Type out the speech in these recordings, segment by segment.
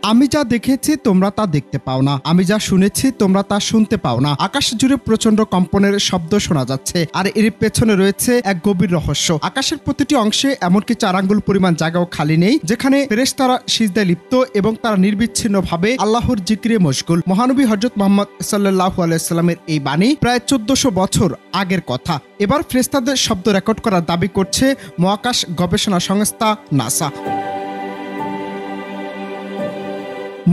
আমি যা দেখেছি তোমরা তা দেখতে পাও না, আমি যা শুনেছি তোমরা তা শুনতে পাও না। আকাশ জুড়ে প্রচন্ড কম্পনের শব্দ শোনা যাচ্ছে, আর এর পেছনে রয়েছে এক গভীর রহস্য। আকাশের প্রতিটি অংশে এমনকি 4 আঙ্গুল পরিমাণ জায়গাও খালি নেই, যেখানে ফেরেশতারা সিজদায় লিপ্ত এবং তারা নির্বিচ্ছিন্নভাবে আল্লাহর জিকিরে মশগুল। মহানবী হযরত মুহাম্মদ সাল্লাল্লাহু আলাইহি সাল্লামের এই বাণী প্রায় 1400 বছর আগের কথা। এবার ফেরেশতাদের শব্দ রেকর্ড করার দাবি করছে মহাকাশ গবেষণা সংস্থা নাসা।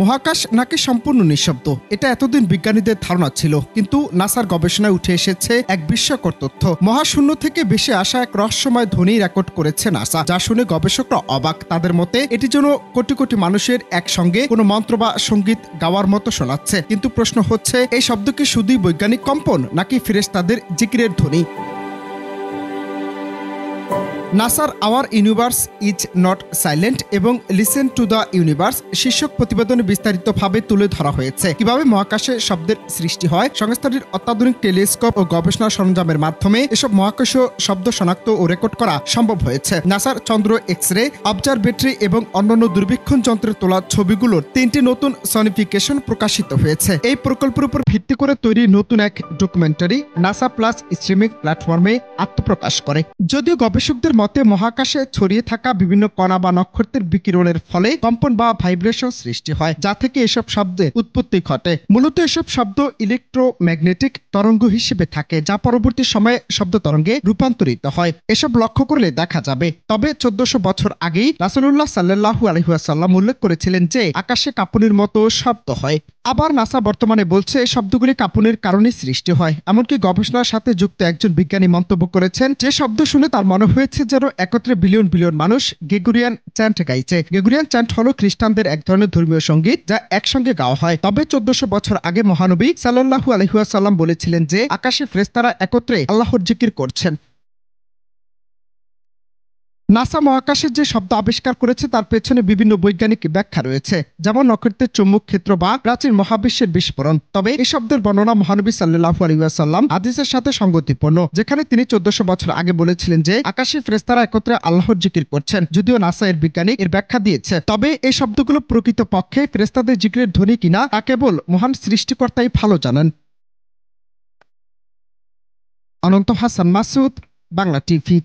মহাকাশ নাকি সম্পূর্ণ নিঃশব্দ, এটা এতদিন বিজ্ঞানীদের ধারণা ছিল, কিন্তু নাসার গবেষণায় উঠে এসেছে এক বিস্ময়কর তথ্য। মহাশূন্য থেকে ভেসে আসা এক রহস্যময় ধ্বনি রেকর্ড করেছে নাসা, যা শুনে গবেষকরা অবাক। তাদের মতে এটি যেন কোটি কোটি মানুষের একসঙ্গে কোনো মন্ত্র বা সঙ্গীত গাওয়ার মতো শোনাচ্ছে। কিন্তু প্রশ্ন হচ্ছে, এই শব্দ কি শুধুই বৈজ্ঞানিক কম্পন নাকি ফেরেশতাদের জিকিরের ধ্বনি? নাসার hour universe is not silent এবং লিসেন টু দ্য ইউনিভার্স শীর্ষক প্রতিবেদনে বিস্তারিতভাবে তুলে ধরা হয়েছে কিভাবে মহাকাশে শব্দের সৃষ্টি হয়। সংস্থাটির অত্যাধুনিক টেলিস্কোপ ও গবেষণা সরঞ্জামের মাধ্যমে এসব মহাকাশীয় শব্দ শনাক্ত ও রেকর্ড করা সম্ভব হয়েছে। নাসার চন্দ্র এক্স-রে অবজারভেটরি এবং অন্যান্য দূরবীক্ষণ যন্ত্রে তোলা ছবিগুলোর 3টি নতুন সনিফিকেশন প্রকাশিত হয়েছে। এই প্রকল্পের উপর ভিত্তি করে তৈরি নতুন এক ডকুমেন্টারি নাসা প্লাস স্ট্রিমিং প্ল্যাটফর্মে আত্মপ্রকাশ করে। যদিও গবেষকদের মতে মহাকাশে ছড়িয়ে থাকা বিভিন্ন কণা বা নক্ষত্রের বিকিরণের ফলে কম্পন বা ভাইব্রেশন সৃষ্টি হয়, যা থেকে এসব শব্দের উৎপত্তি ঘটে। মূলত এসব শব্দ ইলেকট্রোম্যাগনেটিক তরঙ্গ হিসেবে থাকে, যা পরবর্তী সময়ে শব্দ তরঙ্গে রূপান্তরিত হয়। এসব লক্ষ্য করলে দেখা যাবে। তবে 1400 বছর আগেই রাসূলুল্লাহ সাল্লাল্লাহু আলাইহি ওয়াসাল্লাম উল্লেখ করেছিলেন যে আকাশে কাঁপুনির মতো শব্দ হয়। আবার নাসা বর্তমানে বলছে এই শব্দগুলি কাঁপুনির কারণে সৃষ্টি হয়। এমনকি গবেষণার সাথে যুক্ত একজন বিজ্ঞানী মন্তব্য করেছেন, যে শব্দ শুনে তার মনে হয়েছে যেন একত্রে বিলিয়ন বিলিয়ন মানুষ গ্রেগরিয়ান চ্যান্ট গাইছে। গ্রেগরিয়ান চ্যান্ট হলো খ্রিস্টানদের এক ধরনের ধর্মীয় সঙ্গীত, যা একসঙ্গে গাওয়া হয়। তবে 1400 বছর আগে মহানবী সাল্লাল্লাহু আলাইহি ওয়াসাল্লাম বলেছিলেন যে আকাশে ফেরেশতারা একত্রে আল্লাহর জিকির করছেন। নাসা মহাকাশের যে শব্দ আবিষ্কার করেছে তার পেছনে বিভিন্ন বৈজ্ঞানিক ব্যাখ্যা রয়েছে, যেমন নক্ষত্রের চুম্বক ক্ষেত্র বা প্রাচীন মহাবিশ্বের বিস্ফোরণ। তবে এই শব্দের বর্ণনা মহানবী সাল্লাল্লাহু আলাইহি ওয়াসাল্লাম হাদিসের সাথে সঙ্গতিপূর্ণ, যেখানে তিনি 1400 বছর আগে বলেছিলেন যে আকাশে ফেরেশতারা একত্রে আল্লাহর জিকির করছেন। যদিও নাসা এর বিজ্ঞানী এর ব্যাখ্যা দিয়েছে, তবে এই শব্দগুলো প্রকৃতপক্ষে ফেরেশতাদের জিকিরের ধ্বনি কিনা তা কেবল মহান সৃষ্টিকর্তাই ভালো জানেন। অনন্ত হাসান মাসুদ, বাংলা টিভি।